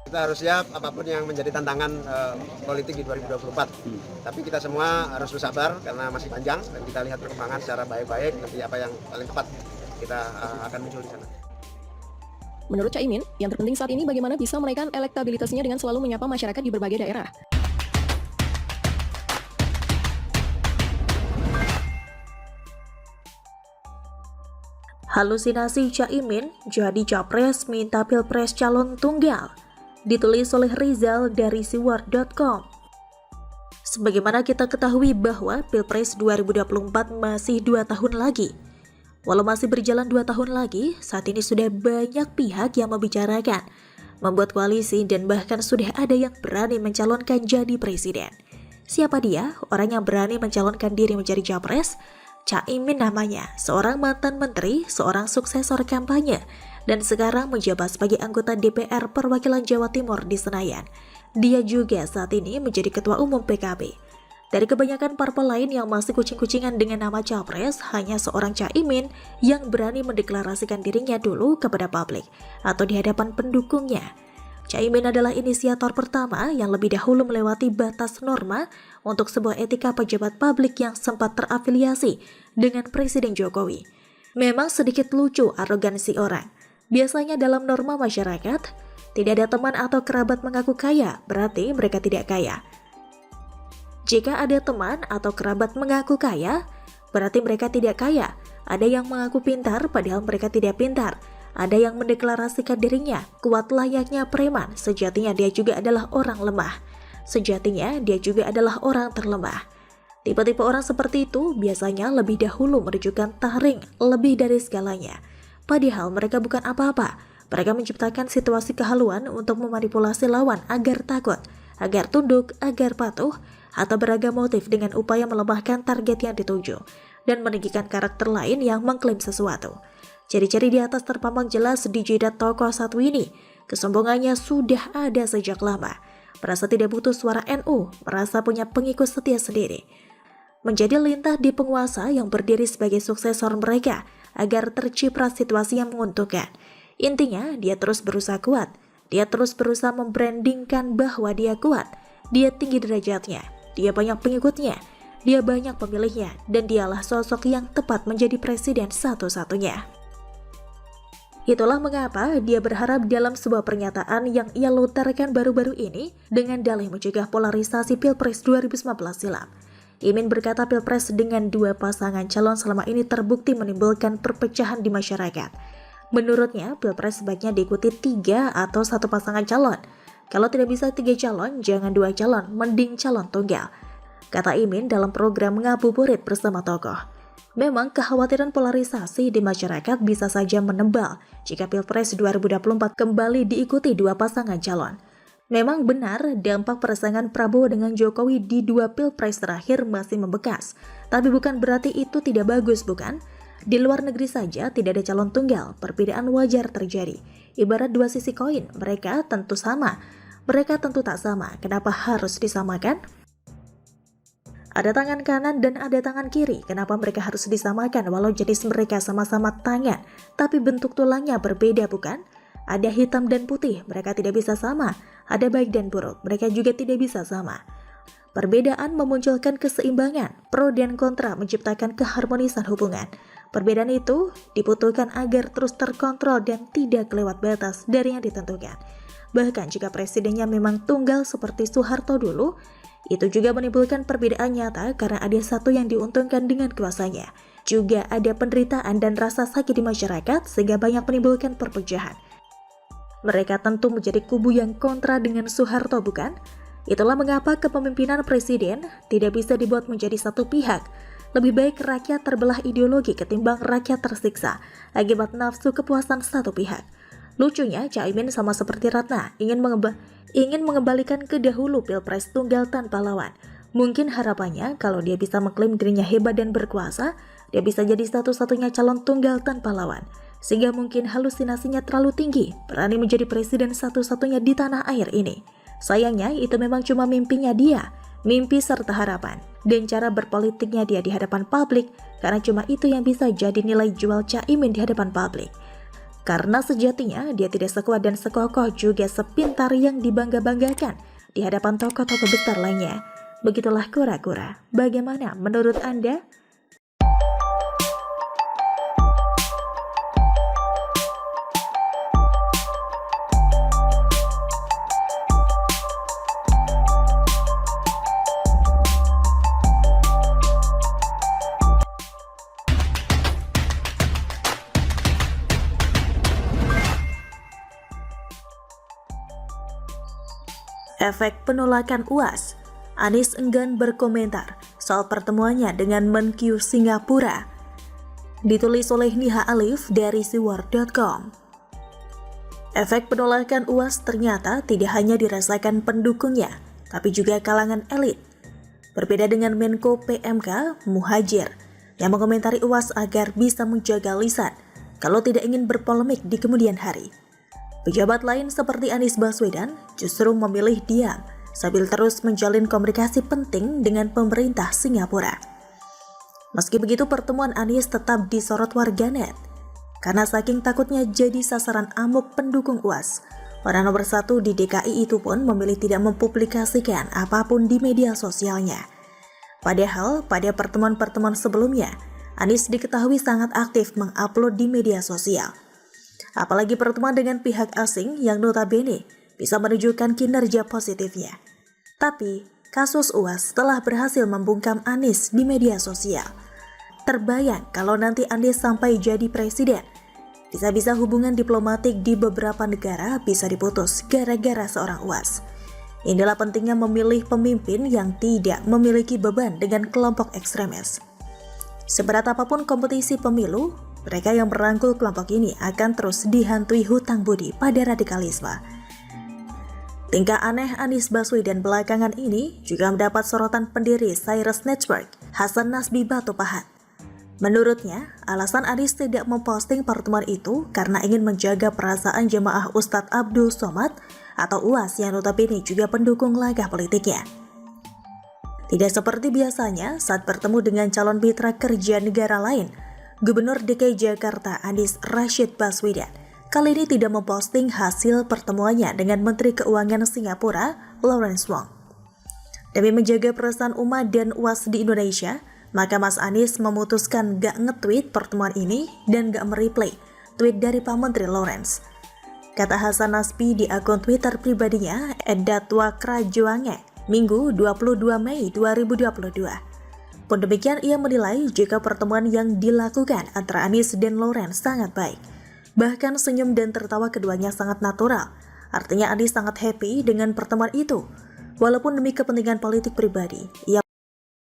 Kita harus siap apapun yang menjadi tantangan politik di 2024. Tapi kita semua harus bersabar karena masih panjang dan kita lihat perkembangan secara baik-baik nanti apa yang paling tepat kita akan muncul di sana. Menurut Caimin, yang terpenting saat ini bagaimana bisa menaikkan elektabilitasnya dengan selalu menyapa masyarakat di berbagai daerah. Halusinasi Caimin jadi capres minta pilpres calon tunggal. Ditulis oleh Rizal dari siwar.com. Sebagaimana kita ketahui bahwa pilpres 2024 masih 2 tahun lagi. Walau masih berjalan 2 tahun lagi, saat ini sudah banyak pihak yang membicarakan, membuat koalisi dan bahkan sudah ada yang berani mencalonkan jadi presiden. Siapa dia? Orang yang berani mencalonkan diri menjadi capres? Caimin namanya, seorang mantan menteri, seorang suksesor kampanye, dan sekarang menjabat sebagai anggota DPR Perwakilan Jawa Timur di Senayan. Dia juga saat ini menjadi Ketua Umum PKB. Dari kebanyakan parpol lain yang masih kucing-kucingan dengan nama capres, hanya seorang Caimin yang berani mendeklarasikan dirinya dulu kepada publik atau di hadapan pendukungnya. Caimin adalah inisiator pertama yang lebih dahulu melewati batas norma untuk sebuah etika pejabat publik yang sempat terafiliasi dengan Presiden Jokowi. Memang sedikit lucu arogansi orang. Biasanya dalam norma masyarakat, tidak ada teman atau kerabat mengaku kaya, berarti mereka tidak kaya. Jika ada teman atau kerabat mengaku kaya, berarti mereka tidak kaya. Ada yang mengaku pintar padahal mereka tidak pintar. Ada yang mendeklarasikan dirinya kuat layaknya preman, sejatinya dia juga adalah orang lemah. Sejatinya dia juga adalah orang terlemah. Tipe-tipe orang seperti itu biasanya lebih dahulu menunjukkan taring lebih dari segalanya. Padahal mereka bukan apa-apa. Mereka menciptakan situasi kehaluan untuk memanipulasi lawan agar takut, agar tunduk, agar patuh, atau beragam motif dengan upaya melemahkan target yang dituju dan meninggikan karakter lain yang mengklaim sesuatu. Ciri-ciri di atas terpampang jelas di jidat tokoh satu ini. Kesombongannya sudah ada sejak lama. Merasa tidak butuh suara NU, merasa punya pengikut setia sendiri. Menjadi lintah di penguasa yang berdiri sebagai suksesor mereka agar terciprat situasi yang menguntungkan. Intinya, dia terus berusaha kuat. Dia terus berusaha membrandingkan bahwa dia kuat. Dia tinggi derajatnya. Dia banyak pengikutnya. Dia banyak pemilihnya. Dan dialah sosok yang tepat menjadi presiden satu-satunya. Itulah mengapa dia berharap dalam sebuah pernyataan yang ia lontarkan baru-baru ini dengan dalih mencegah polarisasi Pilpres 2019 silam. Imin berkata Pilpres dengan 2 pasangan calon selama ini terbukti menimbulkan perpecahan di masyarakat. Menurutnya, Pilpres sebaiknya diikuti 3 atau 1 pasangan calon. Kalau tidak bisa 3 calon, jangan 2 calon, mending calon tunggal. Kata Imin dalam program Ngabuburit bersama tokoh. Memang kekhawatiran polarisasi di masyarakat bisa saja menebal jika Pilpres 2024 kembali diikuti 2 pasangan calon. Memang benar dampak persaingan Prabowo dengan Jokowi di 2 Pilpres terakhir masih membekas. Tapi bukan berarti itu tidak bagus, bukan? Di luar negeri saja tidak ada calon tunggal, perbedaan wajar terjadi. Ibarat 2 sisi koin, mereka tentu sama. Mereka tentu tak sama, kenapa harus disamakan? Ada tangan kanan dan ada tangan kiri. Kenapa mereka harus disamakan walau jenis mereka sama-sama tangan, tapi bentuk tulangnya berbeda, bukan? Ada hitam dan putih, mereka tidak bisa sama. Ada baik dan buruk, mereka juga tidak bisa sama. Perbedaan memunculkan keseimbangan, pro dan kontra menciptakan keharmonisan hubungan. Perbedaan itu dibutuhkan agar terus terkontrol dan tidak kelewat batas dari yang ditentukan. Bahkan jika presidennya memang tunggal seperti Soeharto dulu, itu juga menimbulkan perbedaan nyata karena ada satu yang diuntungkan dengan kuasanya. Juga ada penderitaan dan rasa sakit di masyarakat sehingga banyak menimbulkan perpecahan. Mereka tentu menjadi kubu yang kontra dengan Soeharto, bukan? Itulah mengapa kepemimpinan presiden tidak bisa dibuat menjadi satu pihak. Lebih baik rakyat terbelah ideologi ketimbang rakyat tersiksa akibat nafsu kepuasan satu pihak. Lucunya, Caimin sama seperti Ratna ingin mengembalikan ke dahulu Pilpres tunggal tanpa lawan. Mungkin harapannya kalau dia bisa mengklaim dirinya hebat dan berkuasa, dia bisa jadi satu-satunya calon tunggal tanpa lawan. Sehingga mungkin halusinasinya terlalu tinggi, berani menjadi presiden satu-satunya di tanah air ini. Sayangnya itu memang cuma mimpinya dia, mimpi serta harapan, dan cara berpolitiknya dia di hadapan publik, karena cuma itu yang bisa jadi nilai jual Caimin di hadapan publik. Karena sejatinya dia tidak sekuat dan sekokoh juga sepintar yang dibangga-banggakan di hadapan tokoh-tokoh besar lainnya. Begitulah kura-kura. Bagaimana menurut Anda? Efek penolakan UAS. Anies enggan berkomentar soal pertemuannya dengan Menkyu Singapura. Ditulis oleh Niha Alif dari siwar.com. Efek penolakan UAS ternyata tidak hanya dirasakan pendukungnya, tapi juga kalangan elit. Berbeda dengan Menko PMK Muhajir yang mengomentari UAS agar bisa menjaga lisan kalau tidak ingin berpolemik di kemudian hari. Pejabat lain seperti Anies Baswedan justru memilih diam sambil terus menjalin komunikasi penting dengan pemerintah Singapura. Meski begitu, pertemuan Anies tetap disorot warganet. Karena saking takutnya jadi sasaran amuk pendukung UAS, orang nomor 1 di DKI itu pun memilih tidak mempublikasikan apapun di media sosialnya. Padahal pada pertemuan-pertemuan sebelumnya, Anies diketahui sangat aktif mengupload di media sosial. Apalagi pertemuan dengan pihak asing yang notabene bisa menunjukkan kinerja positifnya. Tapi, kasus UAS telah berhasil membungkam Anies di media sosial. Terbayang kalau nanti Anies sampai jadi presiden, bisa-bisa hubungan diplomatik di beberapa negara bisa diputus gara-gara seorang UAS. Inilah pentingnya memilih pemimpin yang tidak memiliki beban dengan kelompok ekstremis. Seberat apapun kompetisi pemilu, mereka yang merangkul kelompok ini akan terus dihantui hutang budi pada radikalisme. Tingkah aneh Anies Baswedan belakangan ini juga mendapat sorotan pendiri Cyrus Network, Hasan Nasbi Batu Pahat. Menurutnya, alasan Anies tidak memposting pertemuan itu karena ingin menjaga perasaan jemaah Ustadz Abdul Somad atau UAS yang notabene juga pendukung langkah politiknya. Tidak seperti biasanya saat bertemu dengan calon mitra kerja negara lain, Gubernur DKI Jakarta Anies Rashid Baswedan kali ini tidak memposting hasil pertemuannya dengan Menteri Keuangan Singapura Lawrence Wong. Demi menjaga perasaan umat dan UAS di Indonesia, maka Mas Anies memutuskan gak nge-tweet pertemuan ini dan gak mereplay tweet dari Pak Menteri Lawrence. Kata Hasan Nasbi di akun Twitter pribadinya @datwakrajuange, Minggu 22 Mei 2022. Pun demikian, ia menilai jika pertemuan yang dilakukan antara Anies dan Lawrence sangat baik. Bahkan senyum dan tertawa keduanya sangat natural. Artinya Anies sangat happy dengan pertemuan itu. Walaupun demi kepentingan politik pribadi, ia